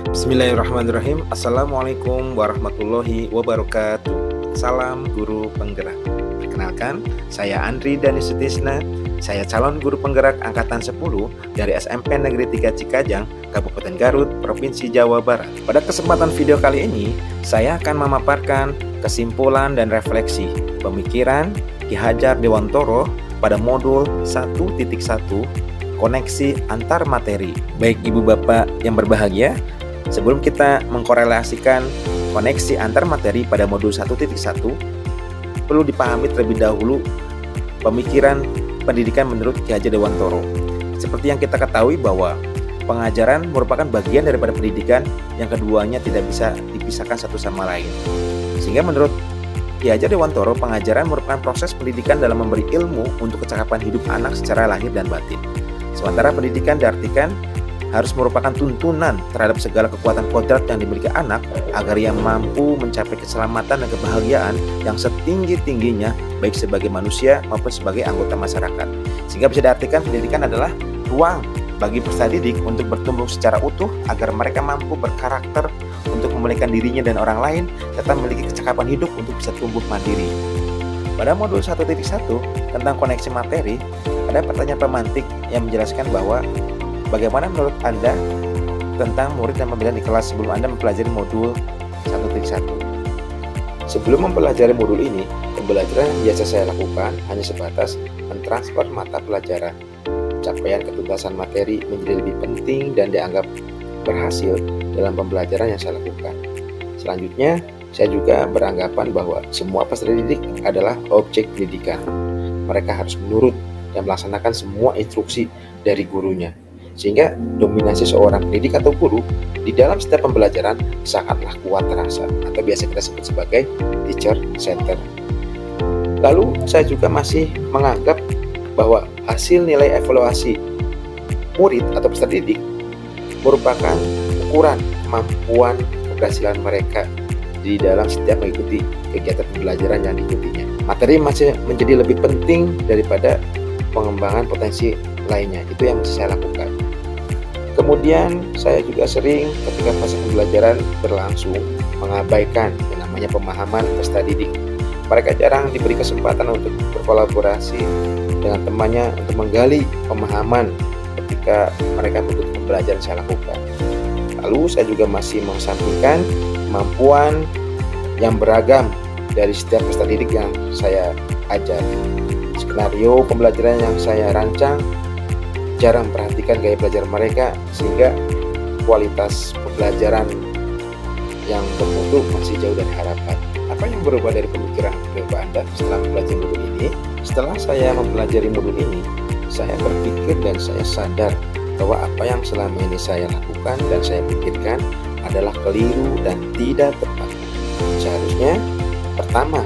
Bismillahirrahmanirrahim. Assalamualaikum warahmatullahi wabarakatuh. Salam guru penggerak. Perkenalkan, saya Andri Dani Sutisna. Saya calon guru penggerak angkatan 10 dari SMP Negeri 3 Cikajang, Kabupaten Garut, Provinsi Jawa Barat. Pada kesempatan video kali ini, saya akan memaparkan kesimpulan dan refleksi pemikiran Ki Hajar Dewantoro pada modul 1.1 koneksi antar materi. Baik Ibu Bapak yang berbahagia, sebelum kita mengkorelasikan koneksi antar materi pada modul 1.1, perlu dipahami terlebih dahulu pemikiran pendidikan menurut Ki Hajar Dewantoro. Seperti yang kita ketahui bahwa pengajaran merupakan bagian daripada pendidikan yang keduanya tidak bisa dipisahkan satu sama lain. Sehingga menurut Ki Hajar Dewantoro, pengajaran merupakan proses pendidikan dalam memberi ilmu untuk kecakapan hidup anak secara lahir dan batin. Sementara pendidikan diartikan harus merupakan tuntunan terhadap segala kekuatan kodrat yang dimiliki anak agar ia mampu mencapai keselamatan dan kebahagiaan yang setinggi-tingginya baik sebagai manusia maupun sebagai anggota masyarakat. Sehingga bisa diartikan pendidikan adalah ruang bagi peserta didik untuk bertumbuh secara utuh agar mereka mampu berkarakter untuk memulihkan dirinya dan orang lain serta memiliki kecakapan hidup untuk bisa tumbuh mandiri. Pada modul 1.1 tentang koneksi materi, ada pertanyaan pemantik yang menjelaskan bahwa bagaimana menurut Anda tentang murid dan pembelajaran di kelas sebelum Anda mempelajari modul 1.1? Sebelum mempelajari modul ini, pembelajaran yang biasa saya lakukan hanya sebatas mentransfer mata pelajaran. Capaian ketuntasan materi menjadi lebih penting dan dianggap berhasil dalam pembelajaran yang saya lakukan. Selanjutnya, saya juga beranggapan bahwa semua peserta didik adalah objek pendidikan. Mereka harus menurut dan melaksanakan semua instruksi dari gurunya. Sehingga dominasi seorang pendidik atau guru di dalam setiap pembelajaran sangatlah kuat terasa, atau biasa kita sebut sebagai teacher center. Lalu saya juga masih menganggap bahwa hasil nilai evaluasi murid atau peserta didik merupakan ukuran kemampuan keberhasilan mereka di dalam setiap mengikuti kegiatan pembelajaran yang diikutinya. Materi masih menjadi lebih penting daripada pengembangan potensi lainnya. Itu yang saya lakukan. Kemudian saya juga sering ketika proses pembelajaran berlangsung mengabaikan yang namanya pemahaman peserta didik. Mereka jarang diberi kesempatan untuk berkolaborasi dengan temannya untuk menggali pemahaman ketika mereka mengikuti pembelajaran saya lakukan. Lalu saya juga masih mengesampingkan kemampuan yang beragam dari setiap peserta didik yang saya ajar. Skenario pembelajaran yang saya rancang jarang memperhatikan gaya belajar mereka, sehingga kualitas pembelajaran yang bermutu masih jauh dari harapan. Apa yang berubah dari pemikiran Anda setelah mempelajari modul ini? Setelah saya mempelajari modul ini, saya berpikir dan saya sadar bahwa apa yang selama ini saya lakukan dan saya pikirkan adalah keliru dan tidak tepat. Seharusnya, pertama,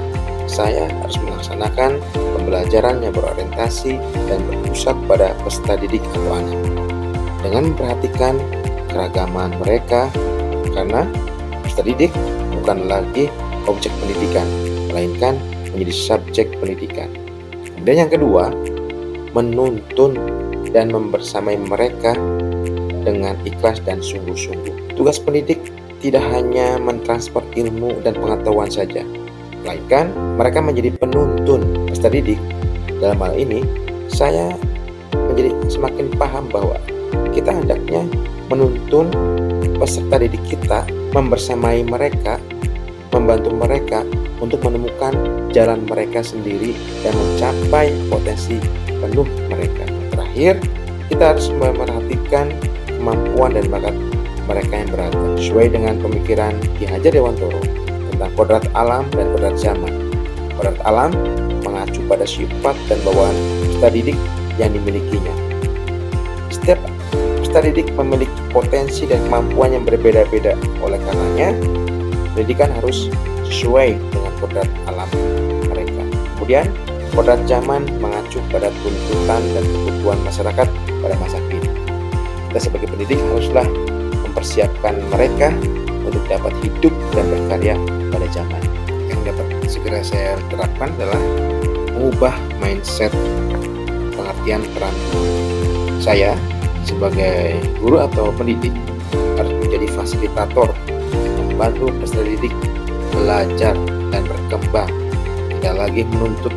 saya harus melaksanakan pembelajaran yang berorientasi dan berpusat pada peserta didik atau anak dengan memperhatikan keragaman mereka, karena peserta didik bukan lagi objek pendidikan, melainkan menjadi subjek pendidikan. Dan yang kedua, menuntun dan membersamai mereka dengan ikhlas dan sungguh-sungguh. Tugas pendidik tidak hanya mentransfer ilmu dan pengetahuan saja, melainkan mereka menjadi penuntun peserta didik. Dalam hal ini, saya menjadi semakin paham bahwa kita hendaknya menuntun peserta didik kita, membersamai mereka, membantu mereka untuk menemukan jalan mereka sendiri dan mencapai potensi penuh mereka. Terakhir, kita harus memperhatikan kemampuan dan bakat mereka yang beragam sesuai dengan pemikiran Ki Hajar Dewantoro tentang kodrat alam dan kodrat zaman. Kodrat alam mengacu pada sifat dan bawaan peserta didik yang dimilikinya. Setiap peserta didik memiliki potensi dan kemampuan yang berbeda-beda. Oleh karenanya, pendidikan harus sesuai dengan kodrat alam mereka. Kemudian, kodrat zaman mengacu pada tuntutan dan kebutuhan masyarakat pada masa kini. Kita sebagai pendidik haruslah mempersiapkan mereka untuk dapat hidup dan berkarya pada zaman. Yang dapat segera saya terapkan adalah mengubah mindset pengertian peran saya sebagai guru atau pendidik harus menjadi fasilitator, membantu peserta didik belajar dan berkembang, tidak lagi menuntut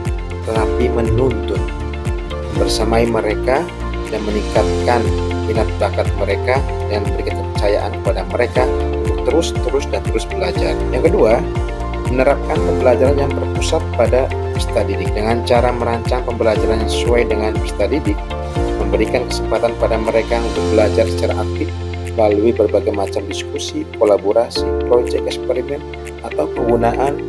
tetapi menuntun, membersamai mereka dan meningkatkan minat bakat mereka dan memberikan kepercayaan kepada mereka untuk terus belajar. Yang kedua, menerapkan pembelajaran yang berpusat pada peserta didik dengan cara merancang pembelajaran yang sesuai dengan peserta didik, memberikan kesempatan pada mereka untuk belajar secara aktif melalui berbagai macam diskusi, kolaborasi, proyek eksperimen, atau penggunaan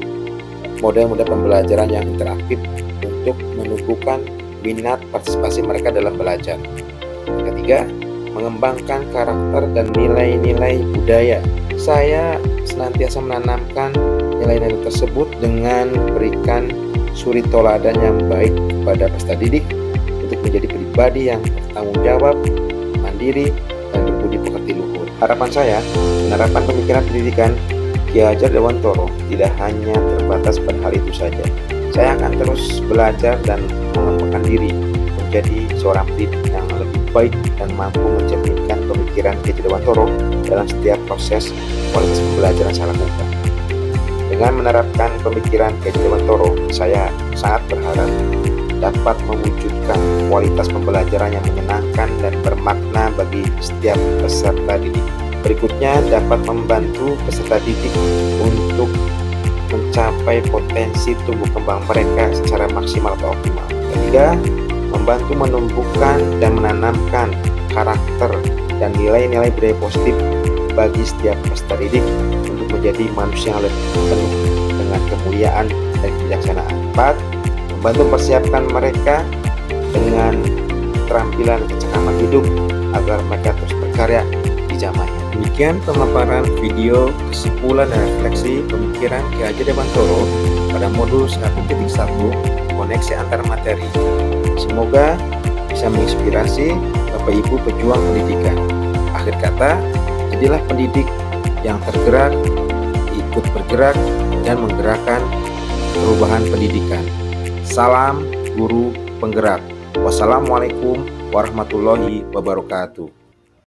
model-model pembelajaran yang interaktif untuk menumbuhkan minat partisipasi mereka dalam belajar. Ketiga, mengembangkan karakter dan nilai-nilai budaya. Saya senantiasa menanamkan nilai-nilai tersebut dengan berikan suri toladan yang baik kepada peserta didik untuk menjadi pribadi yang bertanggung jawab, mandiri, dan berbudi pekerti luhur. Harapan saya, penerapan pemikiran pendidikan Ki Hajar Dewantoro tidak hanya terbatas pada hal itu saja. Saya akan terus belajar dan mengembangkan diri menjadi seorang pendidik yang lebih baik dan mampu mencerminkan pemikiran Ki Hajar Dewantoro dalam setiap proses kualitas pembelajaran saya lakukan. Dengan menerapkan pemikiran Ki Hajar Dewantoro, saya sangat berharap dapat mewujudkan kualitas pembelajaran yang menyenangkan dan bermakna bagi setiap peserta didik. Berikutnya dapat membantu peserta didik untuk mencapai potensi tumbuh kembang mereka secara maksimal atau optimal. Ketiga, membantu menumbuhkan dan menanamkan karakter dan nilai-nilai budaya positif bagi setiap peserta didik untuk menjadi manusia yang lebih penuh dengan kemuliaan dan kebijaksanaan. 4. Membantu mempersiapkan mereka dengan keterampilan kecakapan hidup agar mereka terus berkarya di zamannya. Demikian pemaparan video kesimpulan dan refleksi pemikiran Ki Hajar Dewantoro pada modul 1.1 koneksi antar materi. Semoga bisa menginspirasi Bapak Ibu pejuang pendidikan. Akhir kata, jadilah pendidik yang tergerak, ikut bergerak, dan menggerakkan perubahan pendidikan. Salam guru penggerak. Wassalamualaikum warahmatullahi wabarakatuh.